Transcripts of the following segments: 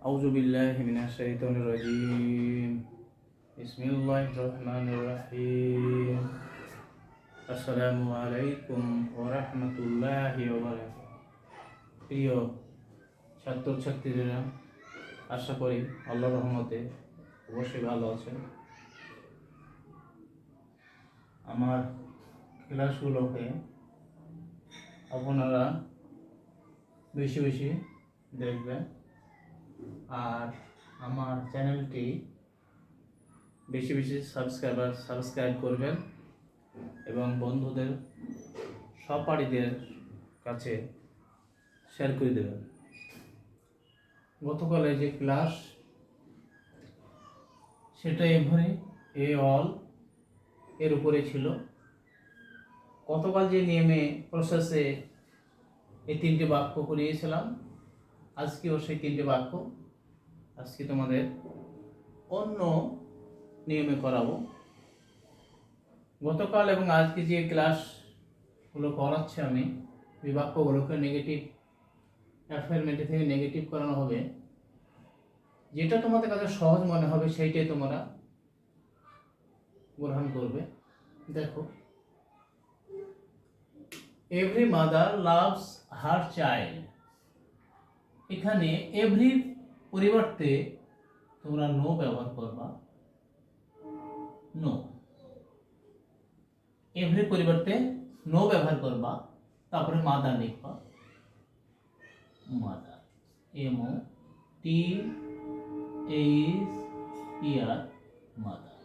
أعوذ بالله من الشيطان الرجيم بسم الله الرحمن الرحيم السلام عليكم ورحمة الله وبركاته প্রিয় ছাত্রছাত্রীরা, আশা করি আল্লাহর রহমতে অবশ্যই ভালো আছেন। আমার ক্লাসগুলোকে আপনারা বেশি বেশি দেখবেন আর আমার চ্যানেলটি বেশি বেশি সাবস্ক্রাইব করবেন এবং বন্ধুদের সহপাঠীদের কাছে শেয়ার করে দেবেন। গতকালে যে ক্লাস সেটা এভাবে অল এর উপরে ছিল। গতকাল যে নিয়মে প্রসেসে এই তিনটে বাক্য করিয়েছিলাম, আজকেও সেই তিনটে বাক্য আজকে তোমাদের অন্য নিয়মে করাবো। গতকাল এবং আজকে যে ক্লাসগুলো করাচ্ছি আমি, এই বাক্যগুলোকে নেগেটিভ অ্যাফার্মেটিভ থেকে নেগেটিভ করানো হবে। যেটা তোমাদের কাছে সহজ মনে হবে সেইটাই তোমরা গ্রহণ করবে। দেখো, every mother loves her child. এখানে এভরি পরিবর্তে তোমরা নো ব্যবহার করবা। নো, এভরি পরিবর্তে নো ব্যবহার করবা, তারপরে মাদার লিখবা। Mother, MOTHER, mother.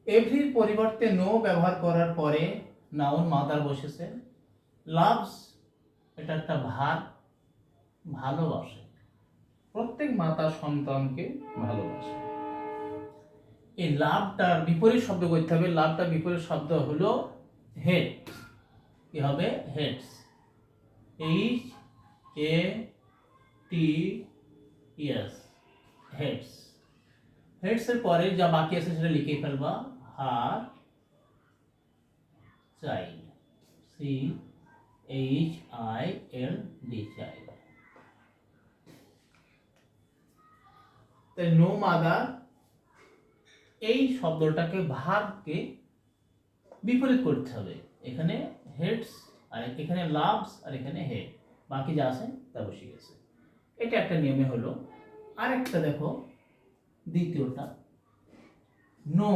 এভরির পরিবর্তে নো ব্যবহার করার পরে নাউন মাদার বসেছে। লাভস, এটা একটা ভার, ভালোবাসে। প্রত্যেক মাতা সন্তানকে ভালোবাসে। এই লাভটার বিপরীত শব্দ করতে হবে। লাভটার বিপরীত শব্দ হলো হেট। কি হবে? হেটস। HATS, hates. হেটস এর পরে যা বাকি আছে সেটা লিখে ফেলবা। Her child, CHILD, child. তাই নো মাদার এই শব্দটাকে ভার্বকে বিপরীত করতে হবে। এখানে হেডস আর এখানে লাভস আর এখানে হেড, বাকি যা আছে তা বসে গেছে। এটা একটা নিয়মে হলো। আর একটা দেখো, দ্বিতীয়টা, নো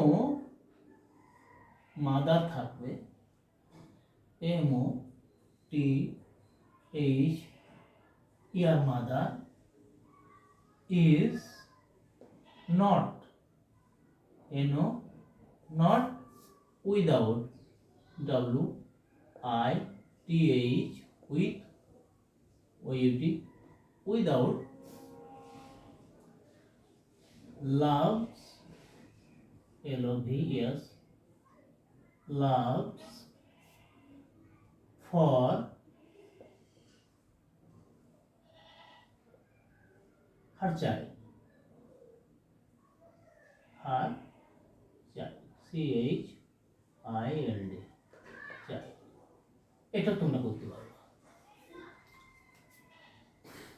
মাদার থাকবে। MOTHER, mother is not, not without, WITH, without, loves, LOVES, loves, for her child, CHILD, child। এটা তোমরা করতে পারো,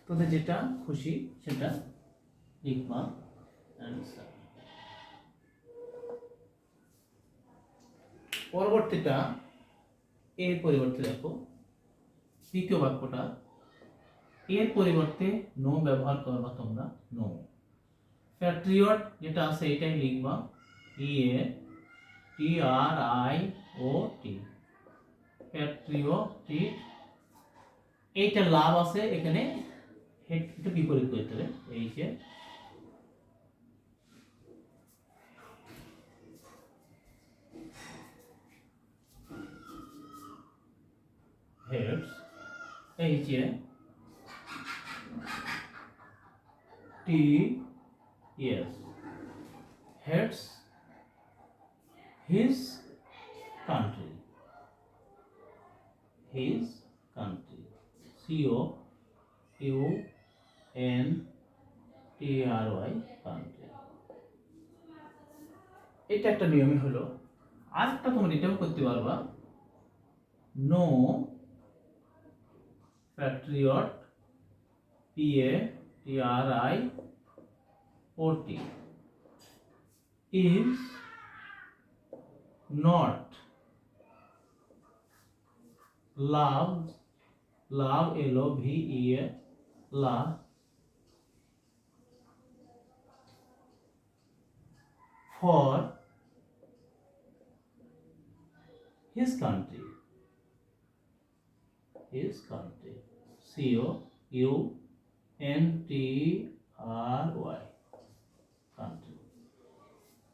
তোদের যেটা খুশি সেটা লিখবা। পরবর্তীটা এর পরিবর্তে দেখো, তৃতীয় বাক্যটা, এর পরিবর্তে নো ব্যবহার করবা তোমরা। নো। প্যাট্রিয়ট যেটা আছে এটাই লিখবা। PATRIOT, patriotic. এইটা লাভ আছে, এখানে এটা বিপরীত করতে হবে। এই যে হেডস, এই যে TS, heads his country, COUNTRY, country। এটা একটা নিয়মই হলো। আরেকটা তোমরা এটাও করতে পারবা। No patriot P-A-T-R-I-O-T is not loved, love L-O-V-E-A, love for his country, C-O-U-N-T-R-Y, country।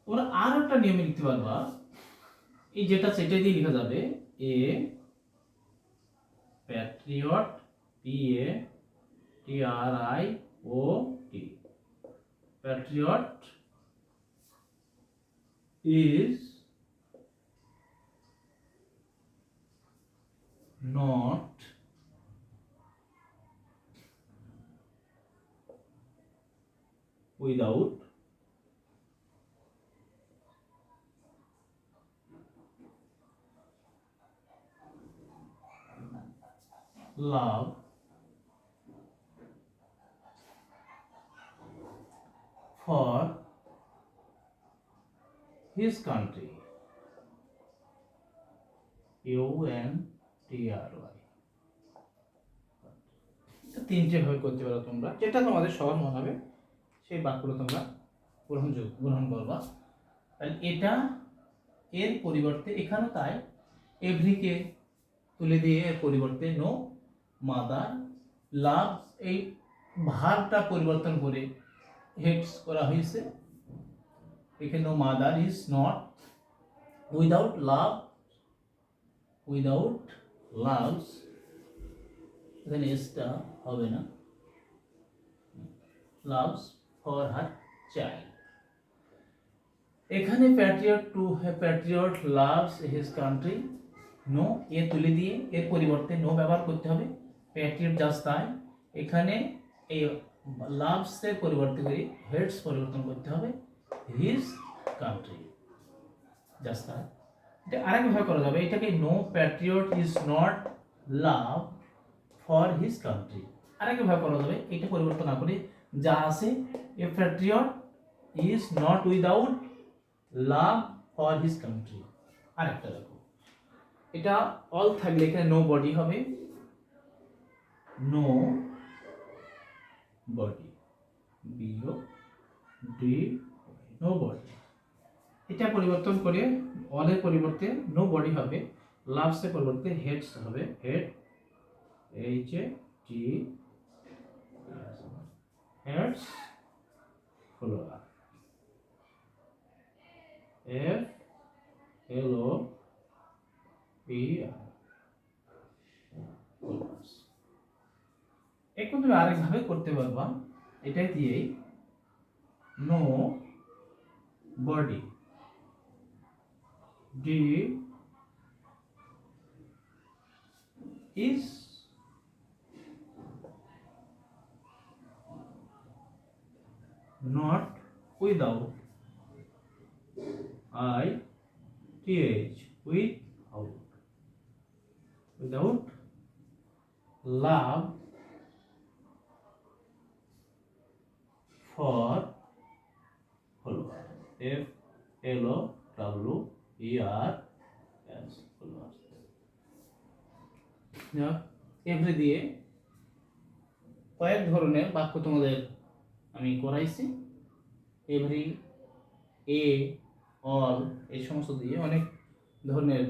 তোমরা আর একটা নিয়মে লিখতে পারবা, এই যেটা সেটাই দিয়ে লেখা যাবে, এ Patriot, P-A-T-R-I-O-T, patriot is not without love for his country, U-N-T-R-Y। তিনটে ভাবে করতে পারো তোমরা, যেটা তোমাদের সহজ মনে হবে সেই বাক্যগুলো তোমরা গ্রহণ করবা। তাহলে এটা এর পরিবর্তে এখানে তাই এভরিকে তুলে দিয়ে এর পরিবর্তে নো মাদার লাভ, এই ভার্বটা পরিবর্তন করে হেডস করা হয়েছে। এখানে no mother is not without love, without loves, এখানে এসটা হবে না, লাভস ফর হার চাইল্ড। এখানে patriot loves his country, no এ তুলে দিয়ে এর পরিবর্তে নো ব্যবহার করতে হবে, প্যাট্রিয়ট জাস্ট তাই, এখানে এই লাভস এর পরিবর্তে করে হেডস পরিবর্তন করতে হবে, হিজ কান্ট্রি জাস্ট তাই। এটা আরেক ভাবে করা যাবে, এটাকে no patriot is not love for his country, আরেক ভাবে করা যাবে, এটা পরিবর্তন না করে যা আছে, a patriot is not without love for his country. আরেকটা দেখো, এটা অল থাকলে এখানে নো বডি হবে, no body, B-O-D, no body. এটা পরিবর্তন করে অলের পরিবর্তে নো বডি হবে, লাভস এর পরিবর্তে হেডস হবে, head, H-A-T, heads follower, F-L-O-P-R, এখন তুমি আরেক ভাবে করতে পারবা, এটাই দিয়েই no body, D is not without, I-T-H, without love for follower, F-L-O-W-E-R-S, followers। Every দিয়ে কয়েক ধরনের বাক্য তোমাদের আমি করাইছি, এভরি, এ, অল, এই সমস্ত দিয়ে অনেক ধরনের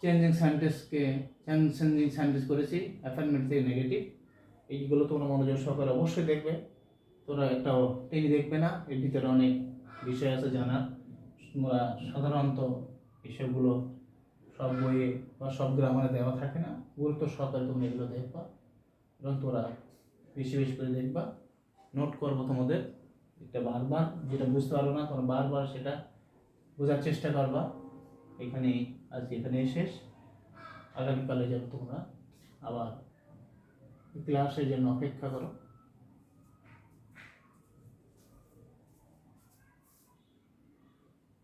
চেঞ্জিং সেন্টেন্স করেছি, অ্যাফার্মেটিভ থেকে নেগেটিভ। এইগুলো তোমরা মনোযোগ সহকারে অবশ্যই দেখবে, তোমরা একটাও টেনে দেখবে না, এর ভিতরে অনেক বিষয় আছে জানার। তোমরা সাধারণত এসবগুলো সব বইয়ে বা সব গ্রামারে দেওয়া থাকে না, গুরুত্ব সহকারে তুমি এগুলো দেখবা এবং তোমরা বেশি বেশি করে দেখবা, নোট করবো তোমাদের, এটা বারবার যেটা বুঝতে পারো না তোমরা বারবার সেটা বোঝার চেষ্টা করবা। এখানে আজকে এখানে শেষ, আগামীকালে যেন তোমরা আবার ক্লাসের জন্য অপেক্ষা করো।